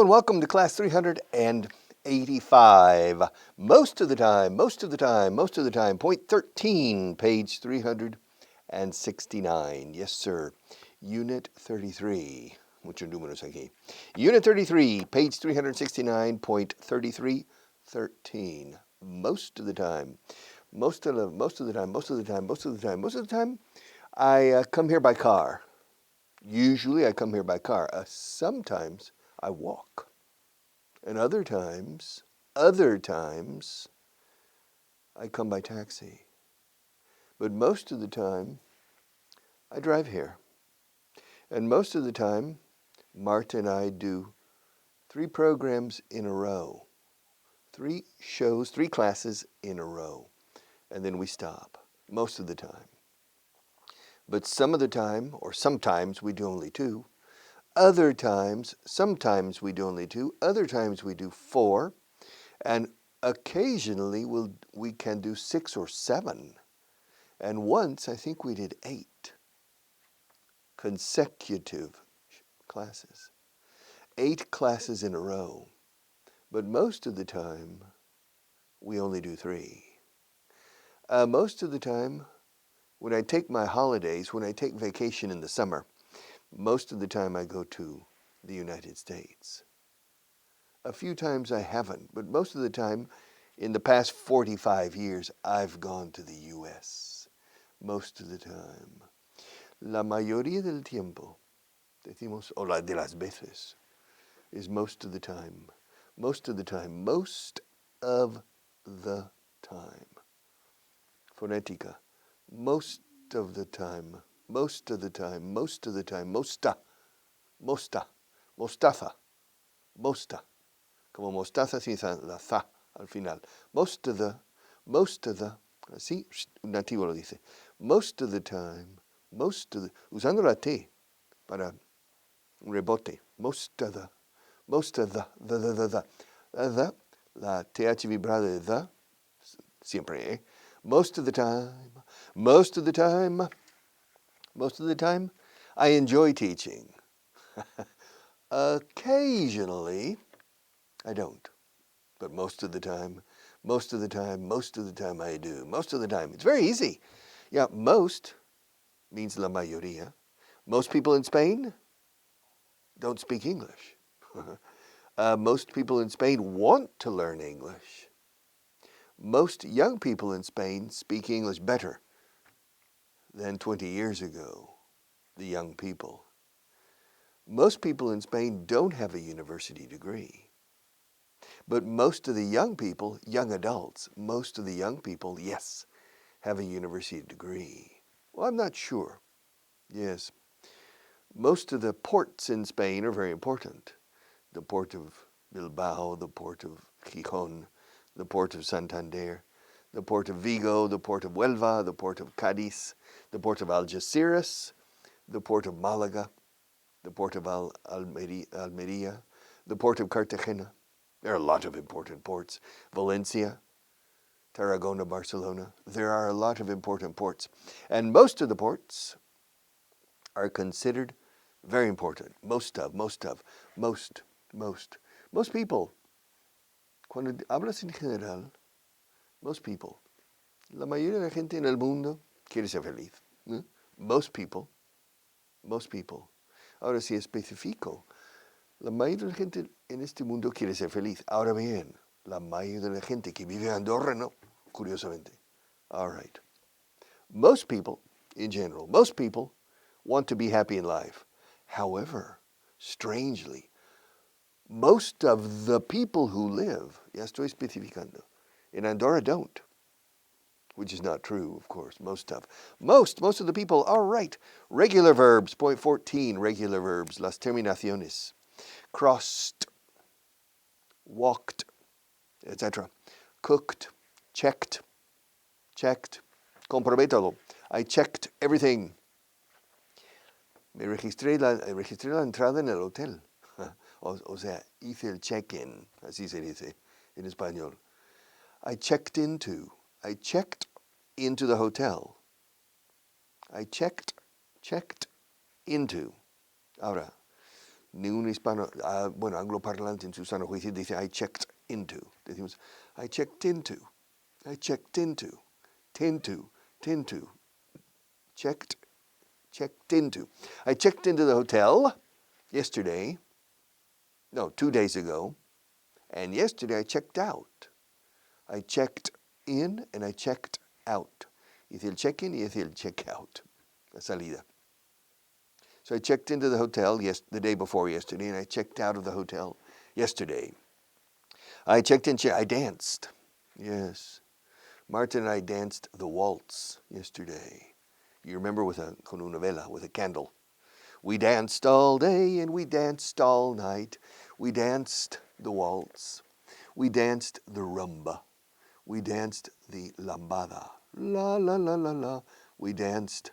Hello and welcome to class 385. Most of the time, point 13, page 369. Yes, sir. Unit 33. Muchos números aquí. Unit 33, page 369, point 33, 13. Most of the time. Most of the time, I come here by car. Usually I come here by car. Sometimes I walk. And other times, I come by taxi. But most of the time, I drive here. And most of the time, Marta and I do 3 programs in a row. 3 shows, 3 classes in a row. And then we stop, most of the time. But some of the time, or sometimes, we do only 2. Other times, sometimes we do only 2. Other times we do 4. And occasionally we can do 6 or 7. And once I think we did 8 consecutive classes. 8 classes in a row. But most of the time we only do 3. Most of the time when I take my holidays, when I take vacation in the summer, most of the time I go to the United States. A few times I haven't, but most of the time, in the past 45 years, I've gone to the U.S. Most of the time. La mayoría del tiempo, decimos, o la de las veces, is most of the time. Most of the time. Most of the time. Fonética. Most of the time. Most of the time. Most of the time. Mosta. Mosta. Mostaza. Mosta. Como mostaza sin la za al final. Most of the, así, un nativo lo dice. Most of the time, usando la T para un rebote. Most of the, the, la TH vibrada de the, siempre, Most of the time, I enjoy teaching. Occasionally, I don't. But most of the time I do. Most of the time. It's very easy. Yeah, most means la mayoría. Most people in Spain don't speak English. Most people in Spain want to learn English. Most young people in Spain speak English better than 20 years ago, the young people. Most people in Spain don't have a university degree. But most of the young people, young adults, most of the young people, yes, have a university degree. Well, I'm not sure. Yes. Most of the ports in Spain are very important. The port of Bilbao, the port of Gijón, the port of Santander, the port of Vigo, the port of Huelva, the port of Cádiz, the port of Algeciras, the port of Málaga, the port of Almería, the port of Cartagena. There are a lot of important ports. Valencia, Tarragona, Barcelona. There are a lot of important ports. And most of the ports are considered very important. Most people. Cuando hablas en general, most people. La mayoría de la gente en el mundo quiere ser feliz. ¿No? Most people. Ahora, si especifico, la mayoría de la gente en este mundo quiere ser feliz. Ahora bien, la mayoría de la gente que vive en Andorra no, curiosamente. All right. Most people, in general, want to be happy in life. However, strangely, most of the people who live, ya estoy especificando, in Andorra don't. Which is not true, of course, most of the people, all right. Regular verbs, point 14, regular verbs, las terminaciones. Crossed, walked, etc. Cooked, checked, comprométalo. I checked everything. Me registré la entrada en el hotel. O sea, hice el check-in, así se dice en español. I checked into the hotel. I checked into. Ahora, Ni un hispano, bueno, angloparlante en su sano juicio dice I checked into. Decimos I checked into. I checked into. Tinto. Checked into. I checked into the hotel yesterday. No, 2 days ago. And yesterday I checked out. I checked in and I checked out. Hice el check-in y hice el check-out. La salida. So I checked into the hotel the day before yesterday, and I checked out of the hotel yesterday. I checked in, I danced. Yes. Marta and I danced the waltz yesterday. You remember con una vela, with a candle. We danced all day and we danced all night. We danced the waltz. We danced the rumba. We danced the lambada. La, la, la, la, la. We danced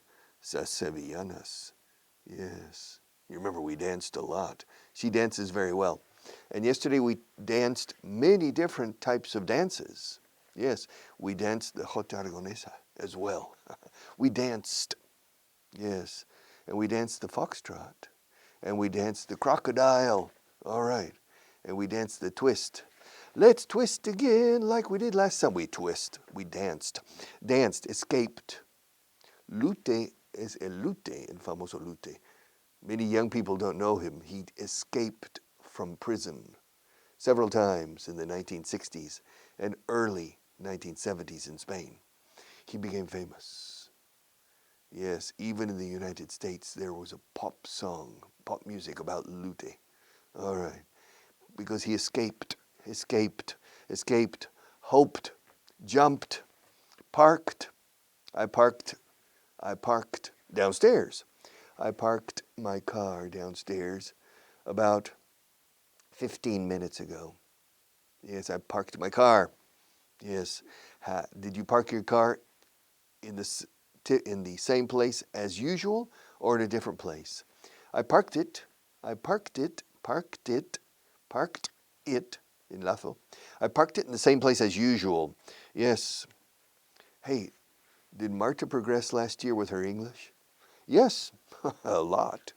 las sevillanas. Yes. You remember we danced a lot. She dances very well. And yesterday we danced many different types of dances. Yes, we danced the Jota Aragonesa as well. We danced. Yes. And we danced the foxtrot. And we danced the crocodile. All right. And we danced the twist. Let's twist again like we did last time. We twist. We danced. Danced. Escaped. Lute es el lute, el famoso lute. Many young people don't know him. He escaped from prison several times in the 1960s and early 1970s in Spain. He became famous. Yes, even in the United States, there was a pop music about Lute. All right. Because he escaped, hoped, jumped, parked. I parked downstairs. I parked my car downstairs about 15 minutes ago. Yes, I parked my car. Yes. Did you park your car in the same place as usual or in a different place? I parked it in Lazo. I parked it in the same place as usual. Yes. Hey, did Marta progress last year with her English? Yes, a lot.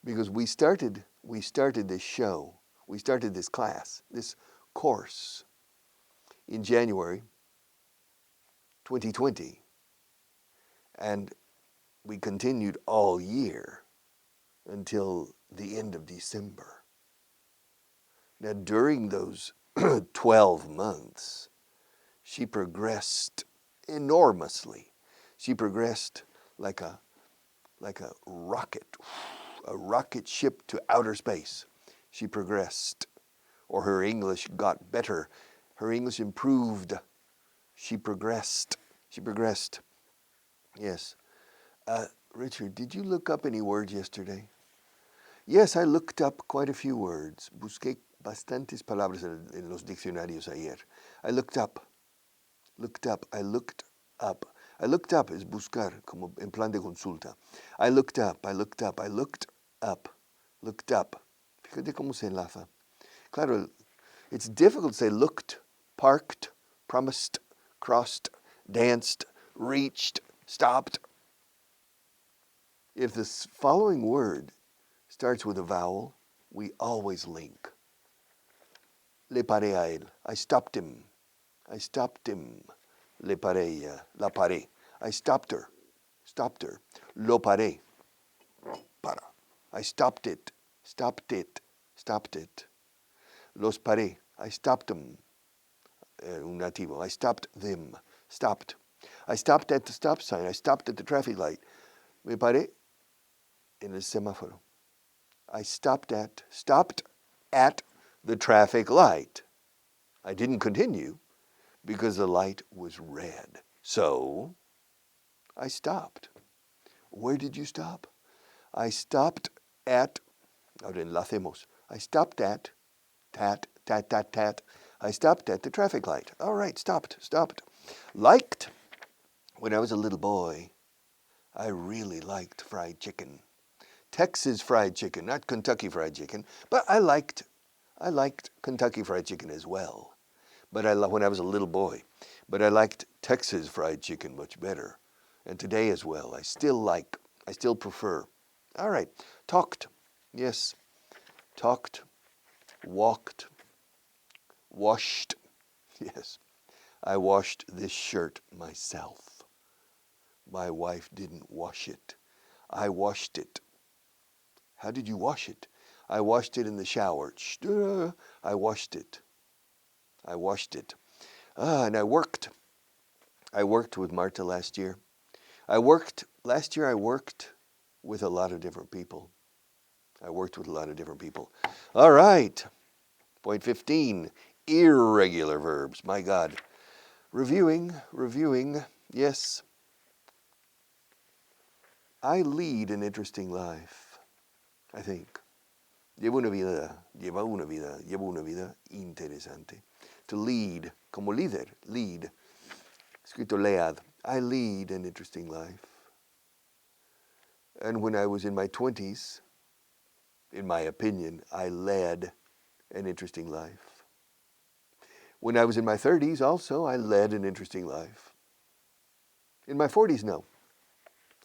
Because we started this show, we started this class, this course in January 2020. And we continued all year until the end of December. Now, during those 12 months, she progressed enormously. She progressed like a rocket ship to outer space. She progressed, or her English got better. Her English improved. She progressed. Yes. Richard, did you look up any words yesterday? Yes, I looked up quite a few words. Busqué bastantes palabras en los diccionarios ayer. I looked up. I looked up. I looked up es buscar, como en plan de consulta. I looked up. Fíjate cómo se enlaza. Claro, it's difficult to say looked, parked, promised, crossed, danced, reached, stopped. If this following word starts with a vowel, we always link. Le paré a él. I stopped him. Le paré ella. La paré. I stopped her. Lo paré. Para. I stopped it. Los paré. I stopped them. Un nativo. I stopped them. Stopped. I stopped at the stop sign. I stopped at the traffic light. Me paré en el semáforo. I stopped at the traffic light. I didn't continue because the light was red. So I stopped. Where did you stop? I stopped at, ahora enlacemos. I stopped at, tat. I stopped at the traffic light. All right, stopped. Liked. When I was a little boy, I really liked fried chicken. Texas fried chicken, not Kentucky fried chicken, but I liked Kentucky fried chicken as well. But when I was a little boy, but I liked Texas fried chicken much better. And today as well, I still prefer. All right, talked. Yes, talked, walked, washed. Yes, I washed this shirt myself. My wife didn't wash it. I washed it. How did you wash it? I washed it in the shower. I washed it. I washed it. And I worked. I worked with Marta last year. Last year I worked with a lot of different people. All right. Point 15, irregular verbs. My God. Reviewing. Yes. I lead an interesting life, I think. Llevo una vida interesante. To lead, como líder, lead. Escrito lead. I lead an interesting life. And when I was in my 20s, in my opinion, I led an interesting life. When I was in my 30s also, I led an interesting life. In my 40s, no.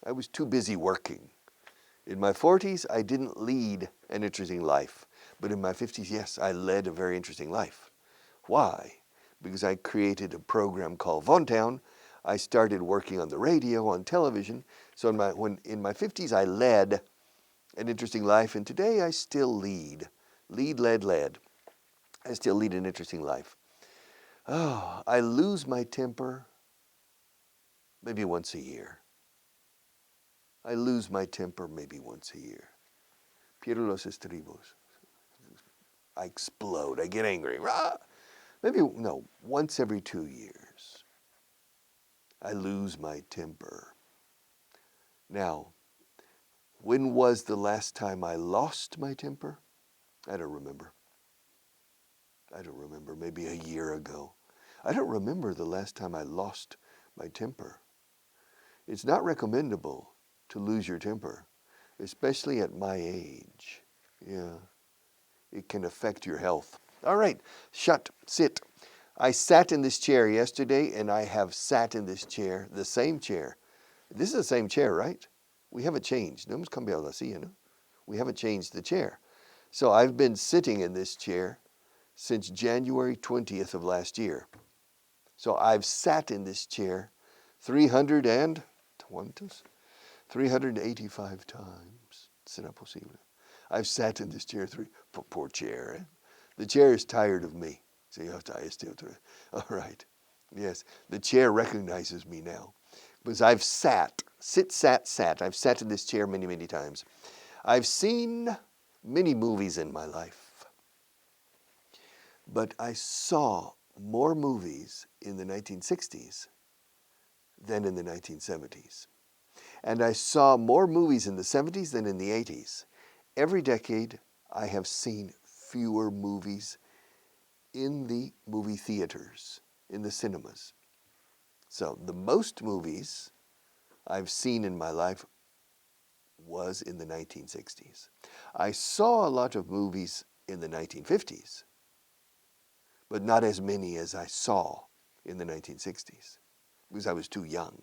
I was too busy working. In my 40s, I didn't lead an interesting life. But in my 50s, yes, I led a very interesting life. Why? Because I created a program called Vaughan. I started working on the radio, on television. So in my 50s, I led an interesting life. And today, I still lead. Led. I still lead an interesting life. Oh, I lose my temper maybe once a year. I lose my temper maybe once a year. Pierdo los estribos. I explode. I get angry. Once every 2 years. I lose my temper. Now, when was the last time I lost my temper? I don't remember. Maybe a year ago. I don't remember the last time I lost my temper. It's not recommendable to lose your temper, especially at my age. Yeah, it can affect your health. All right, sit. I sat in this chair yesterday, and I have sat in this chair, the same chair. This is the same chair, right? We haven't changed. No hemos cambiado la silla, no? We haven't changed the chair. So I've been sitting in this chair since January 20th of last year. So I've sat in this chair 385 times. Será posible. I've sat in this chair poor chair. Eh? The chair is tired of me. So you have to all right. Yes, the chair recognizes me now. Because I've sat. I've sat in this chair many, many times. I've seen many movies in my life. But I saw more movies in the 1960s than in the 1970s. And I saw more movies in the 70s than in the 80s. Every decade, I have seen fewer movies in the movie theaters, in the cinemas. So the most movies I've seen in my life was in the 1960s. I saw a lot of movies in the 1950s, but not as many as I saw in the 1960s, because I was too young.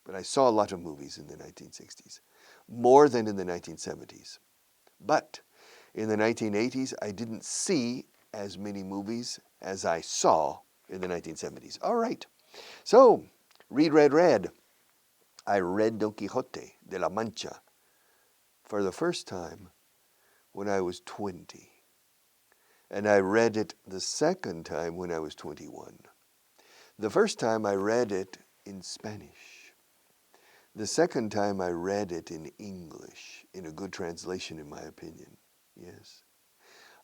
But I saw a lot of movies in the 1960s, more than in the 1970s. But in the 1980s, I didn't see as many movies as I saw in the 1970s. All right. So, read. I read Don Quixote de la Mancha for the first time when I was 20. And I read it the second time when I was 21. The first time I read it in Spanish. The second time I read it in English, in a good translation in my opinion. Yes.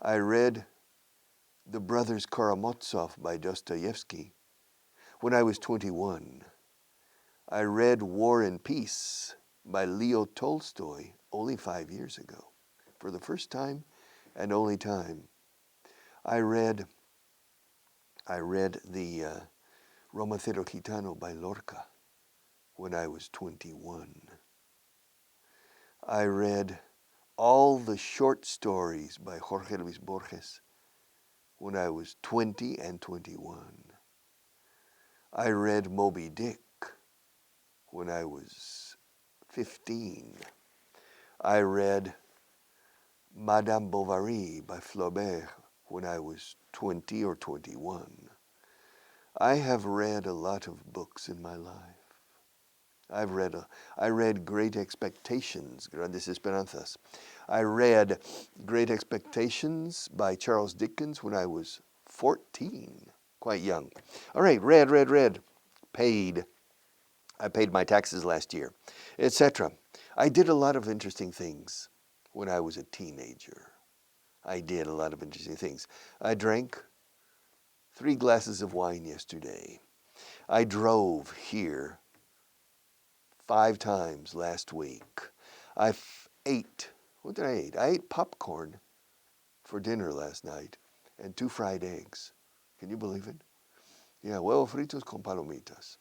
I read The Brothers Karamazov by Dostoevsky when I was 21. I read War and Peace by Leo Tolstoy only 5 years ago, for the first time and only time. I read the Romancero Gitano by Lorca when I was 21. I read all the short stories by Jorge Luis Borges when I was 20 and 21. I read Moby Dick when I was 15. I read Madame Bovary by Flaubert when I was 20 or 21. I have read a lot of books in my life. I read Great Expectations, Grandes Esperanzas. I read Great Expectations by Charles Dickens when I was 14, quite young. All right, read, paid. I paid my taxes last year, etc. I did a lot of interesting things when I was a teenager. I did a lot of interesting things. I drank 3 glasses of wine yesterday. I drove here 5 times last week. Ate, what did I eat? I ate popcorn for dinner last night and 2 fried eggs. Can you believe it? Yeah, huevos fritos con palomitas.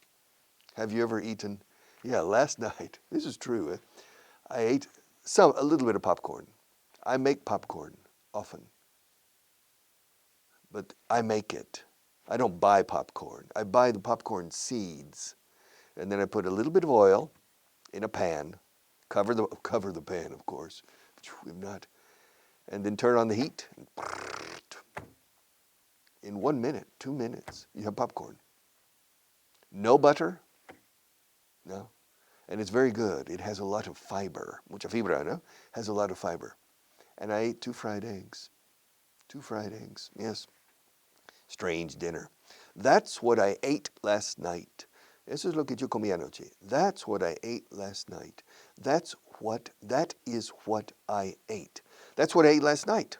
Have you ever eaten? Yeah, last night. This is true. I ate a little bit of popcorn. I make popcorn often, but I make it. I don't buy popcorn. I buy the popcorn seeds, and then I put a little bit of oil in a pan, cover the pan, of course, if not, and then turn on the heat. In 1 minute, 2 minutes, you have popcorn. No butter, no, and it's very good. It has a lot of fiber, mucha fibra, no? Has a lot of fiber. And I ate 2 fried eggs. 2 fried eggs, yes. Strange dinner. That's what I ate last night. Eso es lo que yo comí anoche. That's what I ate last night. That is what I ate. That's what I ate last night.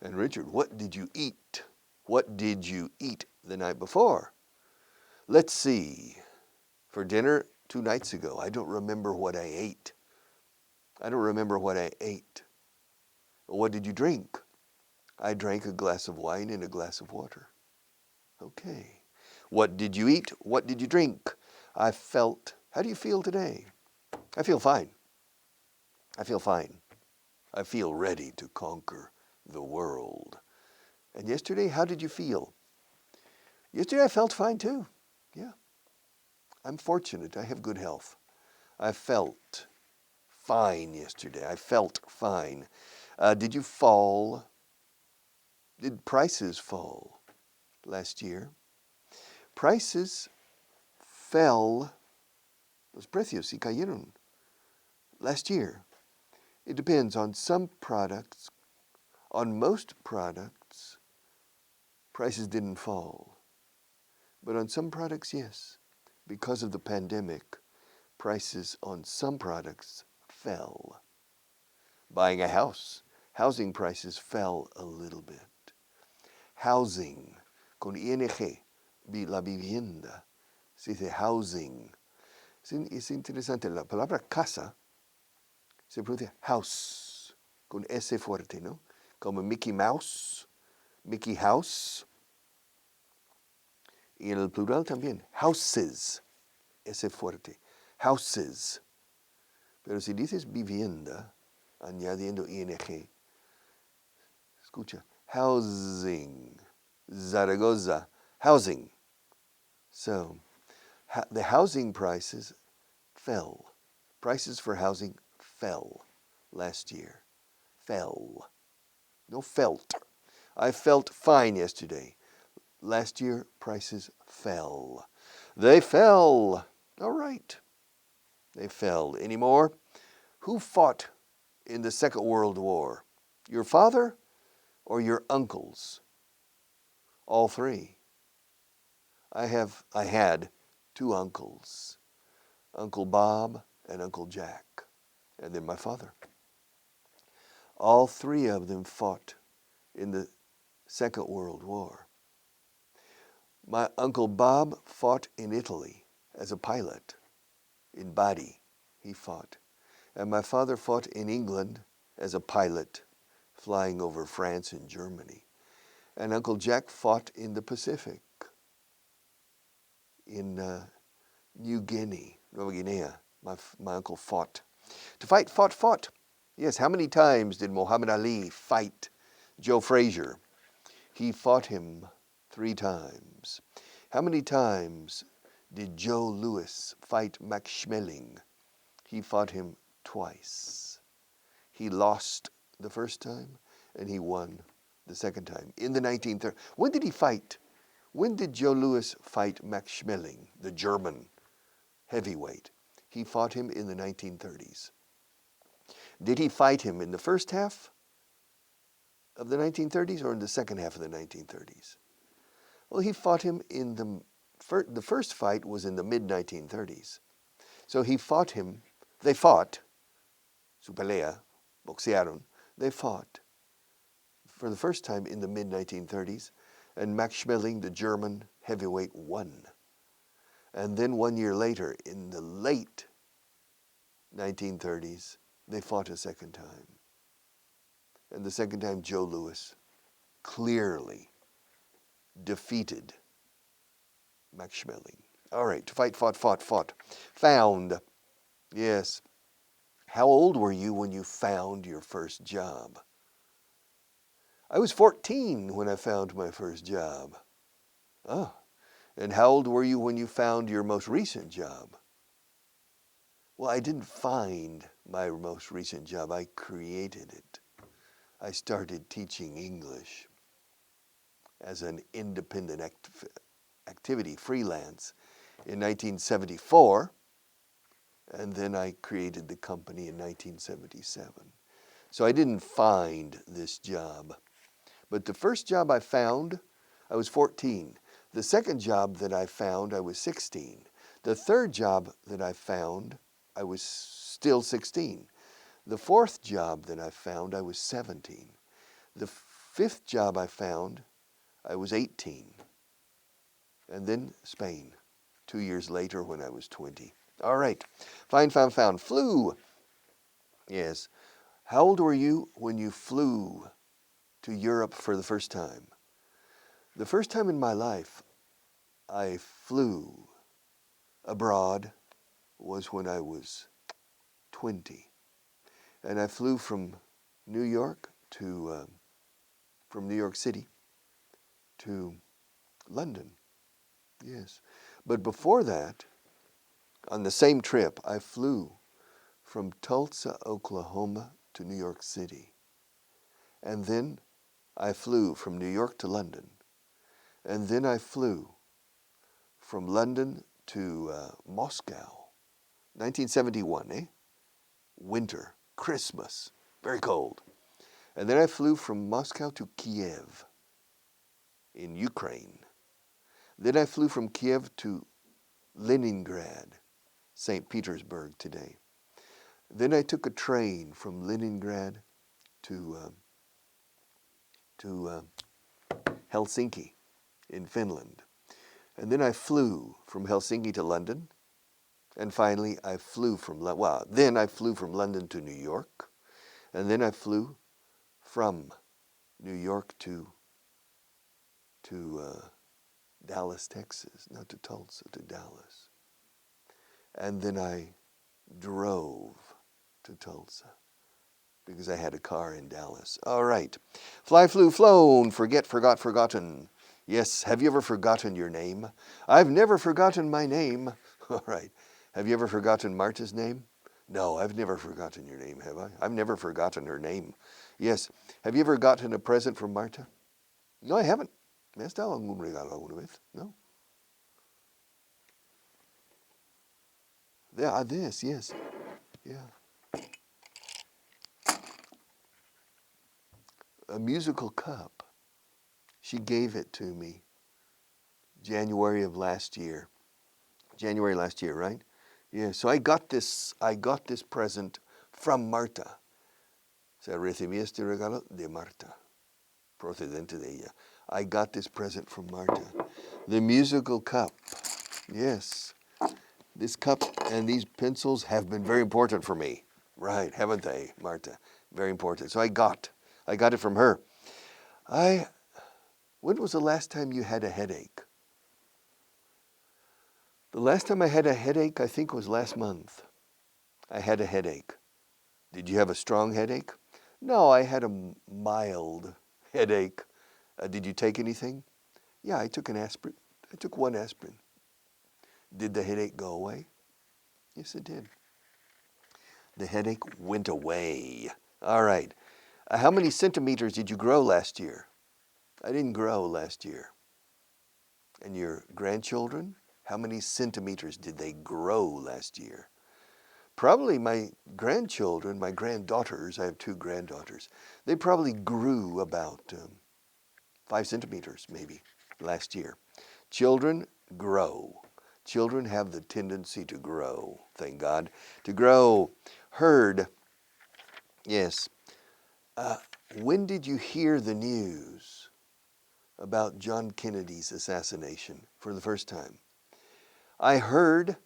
And Richard, what did you eat? What did you eat the night before? Let's see. For dinner 2 nights ago, I don't remember what I ate. I don't remember what I ate. What did you drink? I drank a glass of wine and a glass of water. Okay. What did you eat? What did you drink? How do you feel today? I feel fine. I feel fine. I feel ready to conquer the world. And yesterday, how did you feel? Yesterday I felt fine too. Yeah. I'm fortunate. I have good health. I felt fine yesterday. I felt fine. Did you fall? Did prices fall last year? Prices fell. Los precios sí cayeron last year. It depends on some products. On most products, prices didn't fall. But on some products, yes. Because of the pandemic, prices on some products fell. Buying a house, housing prices fell a little bit. Housing, con ing, la vivienda, se dice housing. Es interesante, la palabra casa se pronuncia house, con S fuerte, ¿no? Como Mickey Mouse, Mickey House. Y en el plural también, houses, S fuerte, houses. Pero si dices vivienda, añadiendo ing, escucha, housing, Zaragoza, housing. So, the housing prices fell. Prices for housing fell last year. Fell. No, felt. I felt fine yesterday. Last year, prices fell. They fell. All right. They fell. Any more? Who fought in the Second World War? Your father or your uncles? All 3. I had 2 uncles, Uncle Bob and Uncle Jack, and then my father. All 3 of them fought in the Second World War. My Uncle Bob fought in Italy as a pilot. In Bari, he fought. And my father fought in England as a pilot, flying over France and Germany. And Uncle Jack fought in the Pacific, in New Guinea, Nueva Guinea. My uncle fought. To fight, fought. Yes, how many times did Muhammad Ali fight Joe Frazier? He fought him 3 times. How many times did Joe Louis fight Max Schmeling? He fought him twice. He lost the first time, and he won the second time in the 1930s. When did he fight? When did Joe Louis fight Max Schmeling, the German heavyweight? He fought him in the 1930s. Did he fight him in the first half of the 1930s or in the second half of the 1930s? Well, he fought him in the first fight was in the mid-1930s. So he fought him, they fought, su pelea, boxearon, they fought for the first time in the mid-1930s, and Max Schmeling, the German heavyweight, won. And then 1 year later, in the late 1930s, they fought a second time. And the second time, Joe Louis clearly defeated Max Schmeling. All right, fight, fought. Found. Yes. How old were you when you found your first job? I was 14 when I found my first job. Oh. And how old were you when you found your most recent job? Well, I didn't find my most recent job. I created it. I started teaching English as an independent activity, freelance, in 1974. And then I created the company in 1977. So I didn't find this job. But the first job I found, I was 14. The second job that I found, I was 16. The third job that I found, I was still 16. The fourth job that I found, I was 17. The fifth job I found, I was 18. And then Spain, 2 years later when I was 20. All right, find, found. Flew. Yes. How old were you when you flew to Europe for the first time? The first time in my life I flew abroad was when I was 20. And I flew from New York to, from New York City to London. Yes. But before that, on the same trip, I flew from Tulsa, Oklahoma to New York City. And then I flew from New York to London. And then I flew from London to Moscow. 1971, eh? Winter, Christmas, very cold. And then I flew from Moscow to Kiev in Ukraine. Then I flew from Kiev to Leningrad, St. Petersburg today. Then I took a train from Leningrad to Helsinki in Finland. And then I flew from Helsinki to London. And finally, I flew from London to New York. And then I flew from New York to Dallas, Texas, not to Tulsa, to Dallas. And then I drove to Tulsa because I had a car in Dallas. All right. Fly, flew, flown, forget, forgot, forgotten. Yes, have you ever forgotten your name? I've never forgotten my name. All right. Have you ever forgotten Marta's name? No, I've never forgotten your name, have I? I've never forgotten her name. Yes. Have you ever gotten a present from Marta? No, I haven't. ¿Me has dado algún regalo alguna vez? No. Yeah, this, yes. Yeah. A musical cup. She gave it to me January last year, right? Yeah, so I got this present from Marta. Se recibí este regalo de Marta, procedente de ella. I got this present from Marta. The musical cup. Yes. This cup and these pencils have been very important for me. Right, haven't they, Marta? Very important. So I got it from her. When was the last time you had a headache? The last time I had a headache, I think, was last month. I had a headache. Did you have a strong headache? No, I had a mild headache. Did you take anything? Yeah, I took an aspirin. I took one aspirin. Did the headache go away? Yes, it did. The headache went away. All right. How many centimeters did you grow last year? I didn't grow last year. And your grandchildren? How many centimeters did they grow last year? Probably my grandchildren, my granddaughters, I have 2 granddaughters, they probably grew about 5 centimeters maybe last year. Children grow. Children have the tendency to grow, thank God. To grow. Heard. Yes. When did you hear the news about John Kennedy's assassination for the first time? I heard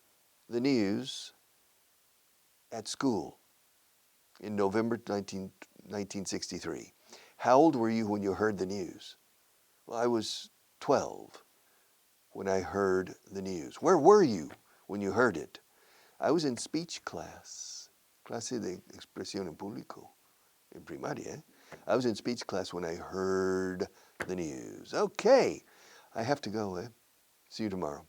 the news at school in November 1963. How old were you when you heard the news? Well, I was 12 when I heard the news. Where were you when you heard it? I was in speech class, clase de expresión en público, in primaria. I was in speech class when I heard the news. Okay, I have to go. See you tomorrow.